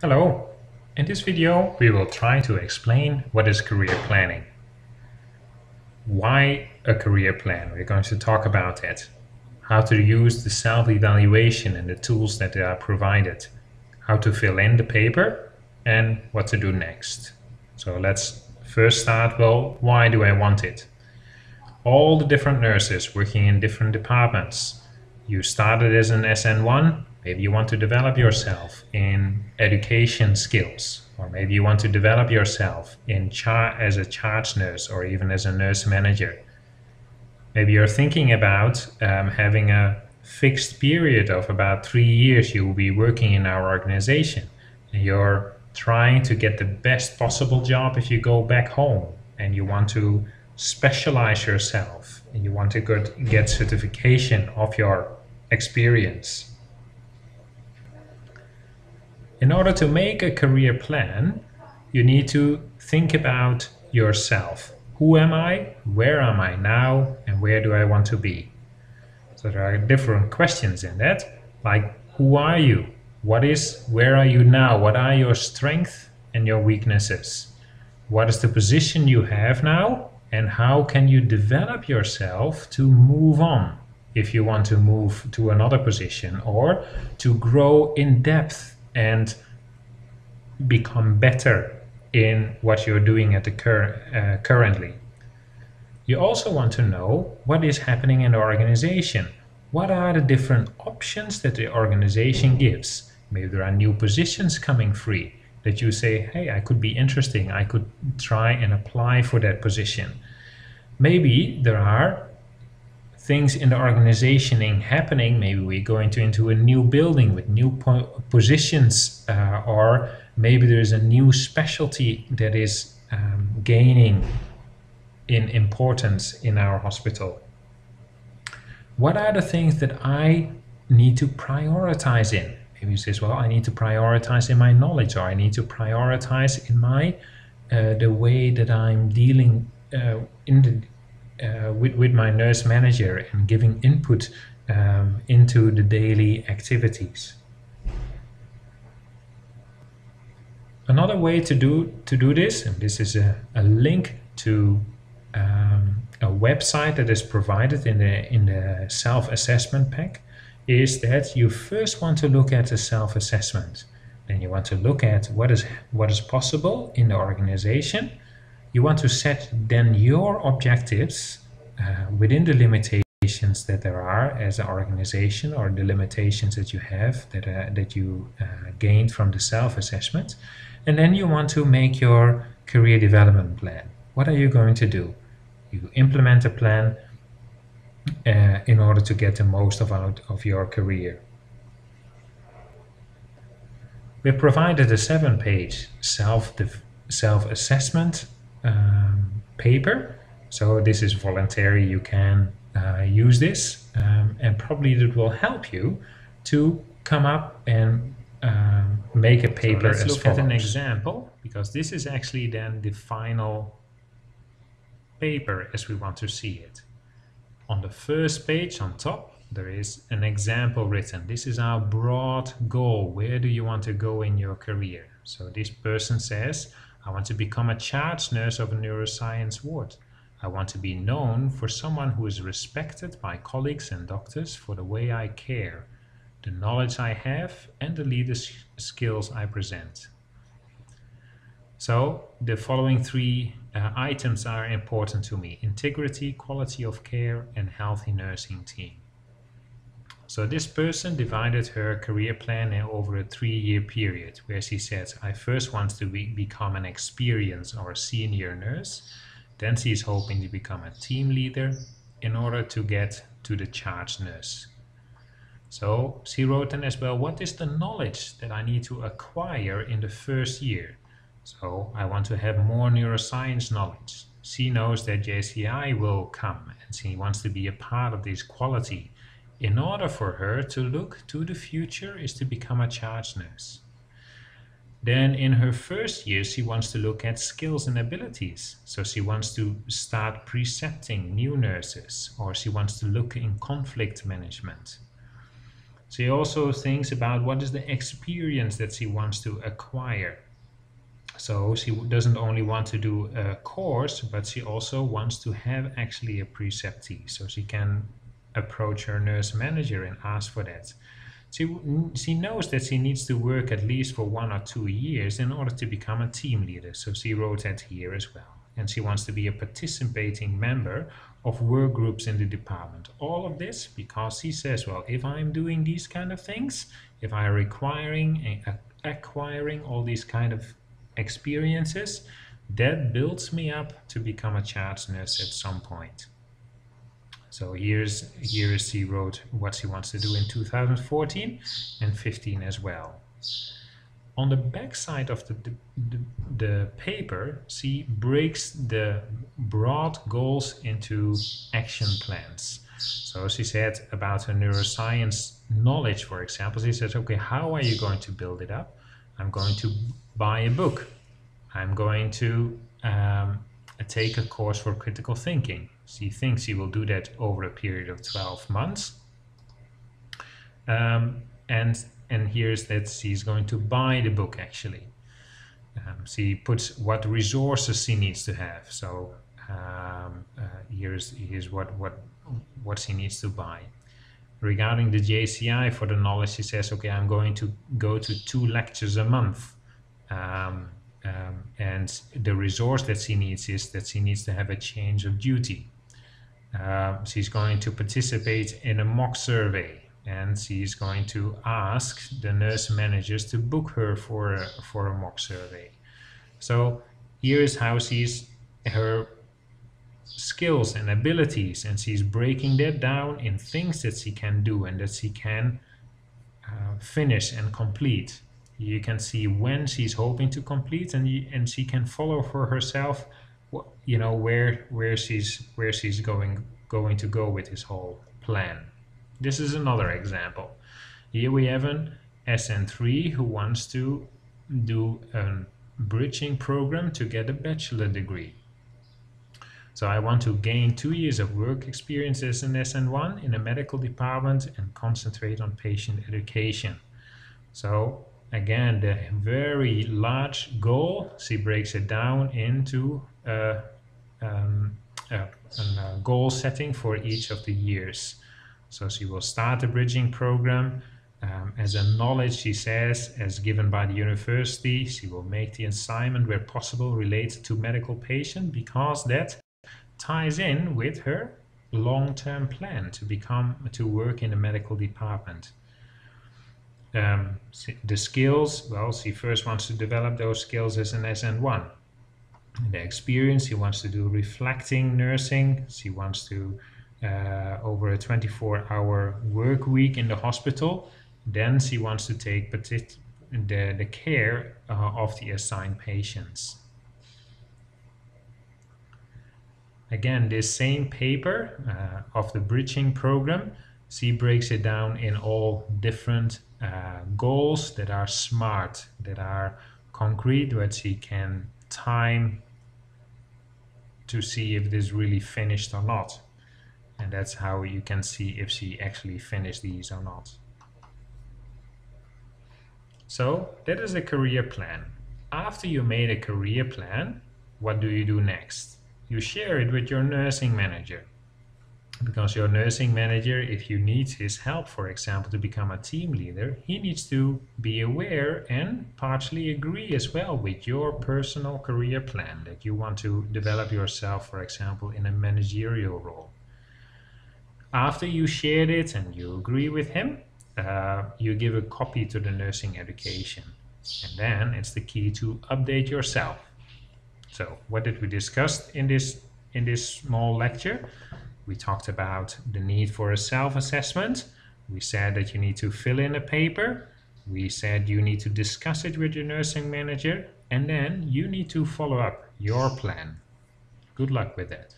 Hello! In this video we will try to explain what is career planning. Why a career plan? We're going to talk about it. How to use the self-evaluation and the tools that are provided. How to fill in the paper and what to do next. So let's first start, well, why do I want it? All the different nurses working in different departments. You started as an SN1, maybe you want to develop yourself in education skills, or maybe you want to develop yourself as a charge nurse or even as a nurse manager. Maybe you're thinking about having a fixed period of about 3 years you will be working in our organization, and you're trying to get the best possible job if you go back home, and you want to specialize yourself and you want to get certification of your experience. In order to make a career plan, you need to think about yourself. Who am I? Where am I now? And where do I want to be? So there are different questions in that, like who are you? Where are you now? What are your strengths and your weaknesses? What is the position you have now? And how can you develop yourself to move on if you want to move to another position or to grow in depth and become better in what you're doing at the currently. You also want to know what is happening in the organization. What are the different options that the organization gives? Maybe there are new positions coming free that you say, hey, I could be interesting, I could try and apply for that position. Maybe there are things in the organization happening, maybe we're going into a new building with new positions, or maybe there's a new specialty that is gaining in importance in our hospital. What are the things that I need to prioritize in? Maybe you say, well, I need to prioritize in my knowledge, or I need to prioritize in my the way that I'm dealing with my nurse manager and giving input into the daily activities. Another way to do this, and this is a link to a website that is provided in the self-assessment pack, is that you first want to look at the self-assessment. Then you want to look at what is possible in the organization. You want to set then your objectives within the limitations that there are as an organization, or the limitations that you have that you gained from the self-assessment. And then you want to make your career development plan. What are you going to do? You implement a plan in order to get the most out of your career. We provided a 7-page self-assessment paper. So this is voluntary, you can use this, and probably it will help you to come up and make a paper. So let's look at an example, because this is actually then the final paper as we want to see it. On the first page on top, there is an example written. This is our broad goal. Where do you want to go in your career? So this person says, I want to become a charge nurse of a neuroscience ward. I want to be known for someone who is respected by colleagues and doctors for the way I care, the knowledge I have, and the leadership skills I present. So the following 3 items are important to me: integrity, quality of care, and healthy nursing team. So this person divided her career plan over a 3-year period, where she said, I first want to become an experienced or a senior nurse. Then she's hoping to become a team leader in order to get to the charge nurse. So she wrote then as well, what is the knowledge that I need to acquire in the first year? So I want to have more neuroscience knowledge. She knows that JCI will come and she wants to be a part of this quality. In order for her to look to the future is to become a charge nurse. Then in her first year, she wants to look at skills and abilities. So she wants to start precepting new nurses, or she wants to look in conflict management. She also thinks about what is the experience that she wants to acquire. So she doesn't only want to do a course, but she also wants to have actually a preceptee, so she can approach her nurse manager and ask for that. She knows that she needs to work at least for 1 or 2 years in order to become a team leader, so she wrote that here as well. And she wants to be a participating member of work groups in the department. All of this because she says, well, if I'm doing these kind of things, if I'm acquiring all these kind of experiences, that builds me up to become a charge nurse at some point. So here she wrote what she wants to do in 2014 and 15 as well. On the back side of the paper, she breaks the broad goals into action plans. So she said about her neuroscience knowledge, for example, she says, okay, how are you going to build it up? I'm going to buy a book. I'm going to take a course for critical thinking. She thinks she will do that over a period of 12 months. And here's that she's going to buy the book actually. She puts what resources she needs to have. So here's what she needs to buy. Regarding the JCI for the knowledge, she says, okay, I'm going to go to 2 lectures a month. And the resource that she needs is that she needs to have a change of duty. She's going to participate in a mock survey, and she's going to ask the nurse managers to book her for a mock survey. So here is how she's her skills and abilities, and she's breaking that down in things that she can do and that she can finish and complete. You can see when she's hoping to complete, and she can follow for herself, you know, where she's going to go with this whole plan. This is another example. Here we have an SN3 who wants to do a bridging program to get a bachelor degree. So I want to gain 2 years of work experience as an SN1 in a medical department and concentrate on patient education. So again, the very large goal, she breaks it down into a goal setting for each of the years. So she will start the bridging program as a knowledge, she says, as given by the university. She will make the assignment where possible related to medical patient, because that ties in with her long-term plan to work in the medical department. The skills, well, she first wants to develop those skills as an SN1. The experience, she wants to do reflecting nursing. She wants to, over a 24-hour work week in the hospital. Then she wants to take the care of the assigned patients. Again, this same paper of the bridging program, she breaks it down in all different goals that are smart, that are concrete, that she can time to see if it is really finished or not. And that's how you can see if she actually finished these or not. So that is a career plan. After you made a career plan, what do you do next? You share it with your nursing manager. Because your nursing manager, if you need his help, for example, to become a team leader, he needs to be aware and partially agree as well with your personal career plan, that you want to develop yourself, for example, in a managerial role. After you shared it and you agree with him, you give a copy to the nursing education. And then it's the key to update yourself. So what did we discuss in this small lecture? We talked about the need for a self-assessment. We said that you need to fill in a paper. We said you need to discuss it with your nursing manager. And then you need to follow up your plan. Good luck with that.